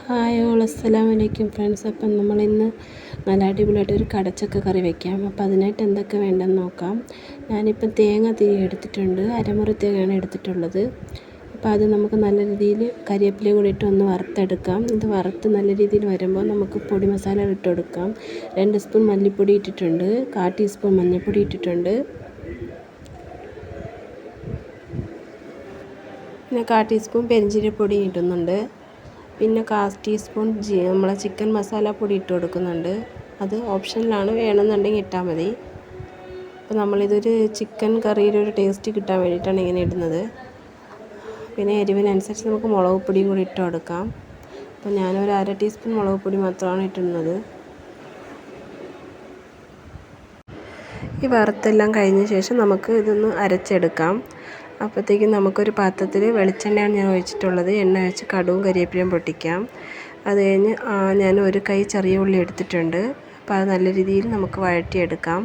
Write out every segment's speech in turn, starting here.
Hi all അസ്സലാമു അലൈക്കും friends. അപ്പം നമ്മളിന്ന് നല്ല അടിപൊളിയായിട്ട് ഒരു കടച്ചക്ക കറി വയ്ക്കാം. അപ്പോൾ അതിനായിട്ട് എന്തൊക്കെ വേണ്ടെന്ന് നോക്കാം. ഞാനിപ്പം തേങ്ങ എടുത്തിട്ടുണ്ട്, അരമുറി തേങ്ങയാണ് എടുത്തിട്ടുള്ളത്. അപ്പോൾ അത് നമുക്ക് നല്ല രീതിയിൽ കരിവേപ്പിലയും കൂടി ഇട്ട് ഒന്ന് വറുത്തെടുക്കാം. ഇത് വറുത്ത് നല്ല രീതിയിൽ വരുമ്പോൾ നമുക്ക് പൊടി മസാല ഇട്ട് കൊടുക്കാം. 2 സ്പൂൺ മല്ലിപ്പൊടി ഇട്ടിട്ടുണ്ട്, 1/4 ടീസ്പൂൺ മഞ്ഞൾപ്പൊടി ഇട്ടിട്ടുണ്ട്, പിന്നെ 1/4 ടീസ്പൂൺ പെരിഞ്ചീരകപ്പൊടി ഇടുന്നുണ്ട്, പിന്നെ 1/4 ടീസ്പൂൺ നമ്മളെ ചിക്കൻ മസാല പൊടി ഇട്ട് കൊടുക്കുന്നുണ്ട്. അത് ഓപ്ഷനിലാണ്, വേണമെന്നുണ്ടെങ്കിൽ ഇട്ടാൽ മതി. അപ്പോൾ നമ്മളിതൊരു ചിക്കൻ കറിയുടെ ഒരു ടേസ്റ്റ് കിട്ടാൻ വേണ്ടിയിട്ടാണ് ഇങ്ങനെ ഇടുന്നത്. പിന്നെ എരിവിനനുസരിച്ച് നമുക്ക് മുളക് പൊടിയും കൂടി ഇട്ട് കൊടുക്കാം. അപ്പോൾ ഞാനൊരു 1/2 ടീസ്പൂൺ മുളക് പൊടി മാത്രമാണ് ഇട്ടുന്നത്. ഈ വറുത്തെല്ലാം കഴിഞ്ഞ ശേഷം നമുക്ക് ഇതൊന്ന് അരച്ചെടുക്കാം. അപ്പോഴത്തേക്കും നമുക്കൊരു പാത്രത്തിൽ വെളിച്ചെണ്ണയാണ് ഞാൻ ഒഴിച്ചിട്ടുള്ളത്. എണ്ണ ഒഴിച്ച് കടുകും കരിവേപ്പിലയും പൊട്ടിക്കാം. അത് കഴിഞ്ഞ് ഞാൻ ഒരു കൈ ചെറിയ ഉള്ളി എടുത്തിട്ടുണ്ട്. അപ്പോൾ അത് നല്ല രീതിയിൽ നമുക്ക് വഴറ്റിയെടുക്കാം.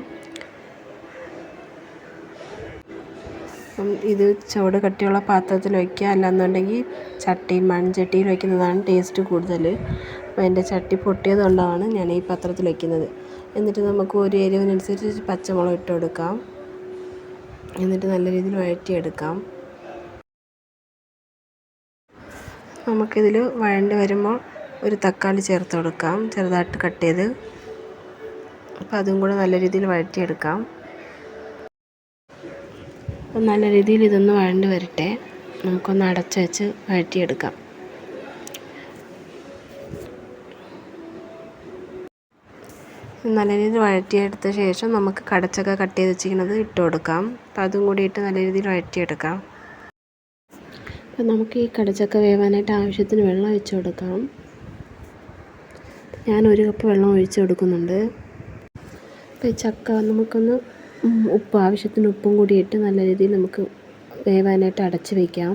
ഇത് ചുവട് കട്ടിയുള്ള പാത്രത്തിൽ വയ്ക്കുക, അല്ലാന്നുണ്ടെങ്കിൽ മൺചട്ടിയിൽ വയ്ക്കുന്നതാണ് ടേസ്റ്റ് കൂടുതൽ. അപ്പോൾ എൻ്റെ ചട്ടി പൊട്ടിയത് കൊണ്ടാണ് ഞാൻ ഈ പാത്രത്തിൽ വയ്ക്കുന്നത്. എന്നിട്ട് നമുക്ക് ഒരു എരിവിനനുസരിച്ച് പച്ചമുളക് ഇട്ട് കൊടുക്കാം. എന്നിട്ട് നല്ല രീതിയിൽ വഴറ്റിയെടുക്കാം. നമുക്കിതിൽ വഴണ്ട് വരുമ്പോൾ ഒരു തക്കാളി ചേർത്ത് കൊടുക്കാം, ചെറുതായിട്ട് കട്ട് ചെയ്ത്. അപ്പോൾ അതും കൂടെ നല്ല രീതിയിൽ വഴറ്റിയെടുക്കാം. അപ്പോൾ നല്ല രീതിയിൽ ഇതൊന്ന് വഴണ്ട് വരട്ടെ. നമുക്കൊന്ന് അടച്ച് വെച്ച് വഴറ്റിയെടുക്കാം. നല്ല രീതിയിൽ വഴറ്റിയെടുത്ത ശേഷം നമുക്ക് കടച്ചക്ക കട്ട് ചെയ്ത് വെച്ചിരിക്കുന്നത് ഇട്ട് കൊടുക്കാം. അപ്പോൾ അതും കൂടി ഇട്ട് നല്ല രീതിയിൽ വഴറ്റിയെടുക്കാം. അപ്പോൾ നമുക്ക് ഈ കടച്ചക്ക വേവാനായിട്ട് ആവശ്യത്തിന് വെള്ളം ഒഴിച്ച് കൊടുക്കാം. ഞാൻ 1 കപ്പ് വെള്ളം ഒഴിച്ച് കൊടുക്കുന്നുണ്ട്. അപ്പോൾ ഈ ചക്ക നമുക്കൊന്ന് ആവശ്യത്തിന് ഉപ്പും കൂടി ഇട്ട് നല്ല രീതിയിൽ നമുക്ക് വേവാനായിട്ട് അടച്ച് വയ്ക്കാം.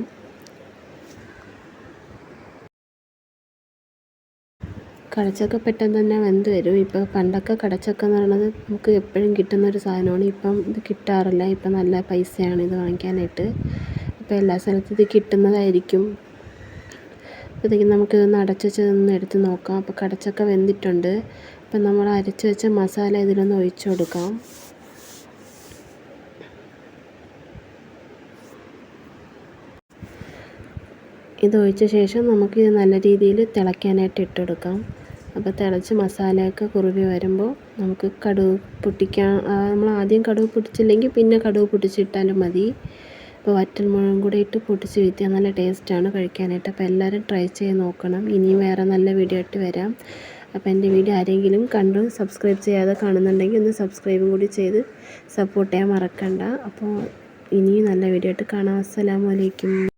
കടച്ചക്ക പെട്ടെന്ന് തന്നെ വെന്ത് വരും. ഇപ്പോൾ പണ്ടൊക്കെ കടച്ചക്ക എന്ന് പറയുന്നത് നമുക്ക് എപ്പോഴും കിട്ടുന്നൊരു സാധനമാണ്. ഇപ്പം ഇത് കിട്ടാറില്ല. ഇപ്പം നല്ല പൈസയാണ് ഇത് വാങ്ങിക്കാനായിട്ട്. ഇപ്പോൾ എല്ലാ സ്ഥലത്തും ഇത് കിട്ടുന്നതായിരിക്കും. അപ്പോഴത്തേക്കും നമുക്കിതൊന്ന് അടച്ച് വെച്ചതൊന്ന് എടുത്ത് നോക്കാം. അപ്പോൾ കടച്ചക്ക വെന്തിട്ടുണ്ട്. അപ്പം നമ്മൾ അരച്ച് വെച്ച മസാല ഇതിലൊന്ന് ഒഴിച്ച് കൊടുക്കാം. ഇത് ഒഴിച്ച ശേഷം നമുക്കിത് നല്ല രീതിയിൽ തിളയ്ക്കാനായിട്ട് ഇട്ട് കൊടുക്കാം. അപ്പോൾ തിളച്ച് മസാലയൊക്കെ കുറുകി വരുമ്പോൾ നമുക്ക് കടുക് പൊട്ടിക്കാൻ, നമ്മൾ ആദ്യം കടുക് പൊട്ടിച്ചില്ലെങ്കിൽ പിന്നെ കടുക് പൊട്ടിച്ചിട്ടാലും മതി. അപ്പോൾ വറ്റൽമുളകും കൂടി ഇട്ട് പൊട്ടിച്ച് വീഴ്ത്തിയാൽ നല്ല ടേസ്റ്റാണ് കഴിക്കാനായിട്ട്. അപ്പോൾ എല്ലാവരും ട്രൈ ചെയ്ത് നോക്കണം. ഇനിയും വേറെ നല്ല വീഡിയോ ആയിട്ട് വരാം. അപ്പോൾ എൻ്റെ വീഡിയോ ആരെങ്കിലും കണ്ടു സബ്സ്ക്രൈബ് ചെയ്യാതെ കാണുന്നുണ്ടെങ്കിൽ ഒന്ന് സബ്സ്ക്രൈബും കൂടി ചെയ്ത് സപ്പോർട്ട് ചെയ്യാൻ മറക്കണ്ട. അപ്പോൾ ഇനിയും നല്ല വീഡിയോ ആയിട്ട് കാണാം. അസ്സലാമു അലൈക്കും.